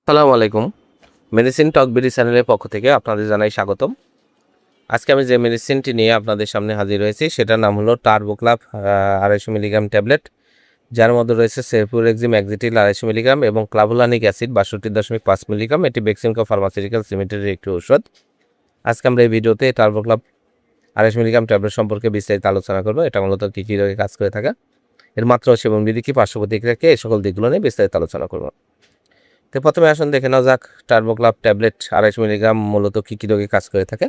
আসসালামু আলাইকুম। মেডিসিন টক বিডি চ্যানেলের পক্ষ থেকে আপনাদের জানাই স্বাগতম। আজকে আমি যে মেডিসিনটি নিয়ে আপনাদের সামনে হাজির হয়েছি সেটার নাম হলো টার্বোক্লাভ 250 মিলিগ্রাম ট্যাবলেট, যার মধ্যে রয়েছে সেফুরেক্সিম অ্যাক্সিটিল 250 মিলিগ্রাম এবং ক্লাভোলানিক অ্যাসিড 62.5 মিলিগ্রাম। এটি বেক্সিমকো ফার্মাসিউটিক্যালস লিমিটেডের একটি ঔষধ। আজকে আমরা এই ভিডিওতে টার্বোক্লাভ 250 মিলিগ্রাম ট্যাবলেট সম্পর্কে বিস্তারিত আলোচনা করব। এটা মূলত কী কী রোগে কাজ করে থাকে, এর মাত্রা ও সেবন বিধি কি, পার্শ্ব প্রতিক্রিয়া কি, এই সকল দিকগুলো নিয়ে বিস্তারিত আলোচনা করব। তো প্রথমে আসুন দেখে নেওয়া যাক টার্বোক্লাভ ট্যাবলেট 250 মিলিগ্রাম মূলত কী কী রোগে কাজ করে থাকে।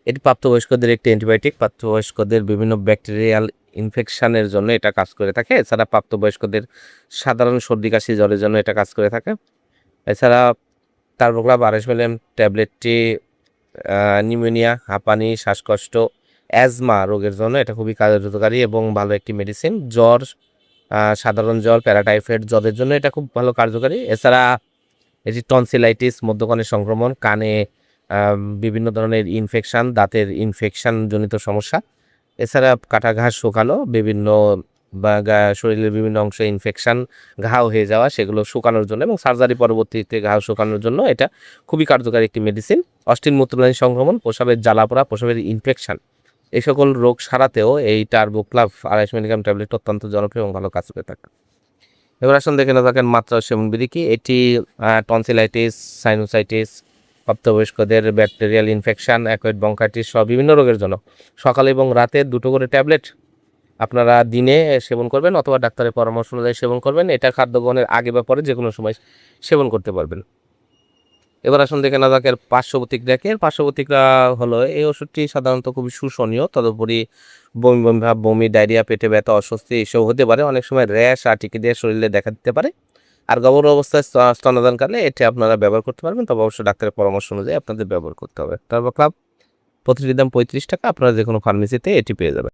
এটি প্রাপ্তবয়স্কদের একটি অ্যান্টিবায়োটিক। প্রাপ্তবয়স্কদের বিভিন্ন ব্যাকটেরিয়াল ইনফেকশনের জন্য এটা কাজ করে থাকে। এছাড়া প্রাপ্তবয়স্কদের সাধারণ সর্দি কাশি জ্বরের জন্য এটা কাজ করে থাকে। এছাড়া টার্বোক্লাভ 250 মিলিগ্রাম ট্যাবলেটটি নিউমোনিয়া, হাঁপানি, শ্বাসকষ্ট, অ্যাজমা রোগের জন্য এটা খুবই কার্যকারী এবং ভালো একটি মেডিসিন। জ্বর, সাধারণ জ্বর, প্যারাটাইফয়েড জ্বরের জন্য এটা খুব ভালো কার্যকারী। এছাড়া এটি টনসিলাইটিস, মধ্যকানের সংক্রমণ, কানে বিভিন্ন ধরনের ইনফেকশান, দাঁতের ইনফেকশানজনিত সমস্যা, এছাড়া কাটা ঘা শুকানো, বিভিন্ন বা শরীরের বিভিন্ন অংশে ইনফেকশান, ঘাও হয়ে যাওয়া, সেগুলো শুকানোর জন্য এবং সার্জারি পরবর্তীতে ঘাও শুকানোর জন্য এটা খুবই কার্যকারী একটি মেডিসিন। অস্থির মূত্রনালী সংক্রমণ, প্রস্রাবের জ্বালাপোড়া, প্রস্রাবের ইনফেকশান, এই সকল রোগ সারাতেও এই টার্বোক্লাভ 250 মিলিগ্রাম ট্যাবলেট অত্যন্ত জনপ্রিয় এবং ভালো কাজ করে থাকে। এবার আসুন দেখে না থাকেন মাত্রা ও সেবন বিধি কি। এটি টনসিলাইটিস, সাইনোসাইটিস, প্রাপ্তবয়স্কদের ব্যাকটেরিয়াল ইনফেকশান, অ্যাকোয়েড ব্রঙ্কাইটিস সহ বিভিন্ন রোগের জন্য সকালে এবং রাতে 2টো করে ট্যাবলেট আপনারা দিনে সেবন করবেন অথবা ডাক্তারের পরামর্শ অনুযায়ী সেবন করবেন। এটা খাদ্য গ্রহণের আগে বা পরে যে কোনো সময় সেবন করতে পারবেন। এবার আসুন দেখে না যাক পার্শ্ব প্রতিক্রিয়া কি। পার্শ্ব প্রতিক্রিয়া হলো এই ওষুধটি সাধারণত খুবই শোষণীয়, তদুপরি বমি বমি ভাব, বমি, ডায়রিয়া, পেটে ব্যথা, অস্বস্তি এসব হতে পারে। অনেক সময় র্যাশ আর টিকে শরীরে দেখা দিতে পারে। আর গর্ভ অবস্থায় স্তন্যদানকালে এটি আপনারা ব্যবহার করতে পারবেন, তবে অবশ্যই ডাক্তারের পরামর্শ অনুযায়ী আপনাদের ব্যবহার করতে হবে। টার্বোক্লাভ প্রতিটি দাম 35 টাকা। আপনারা যে কোনো ফার্মেসিতে এটি পেয়ে যাবেন।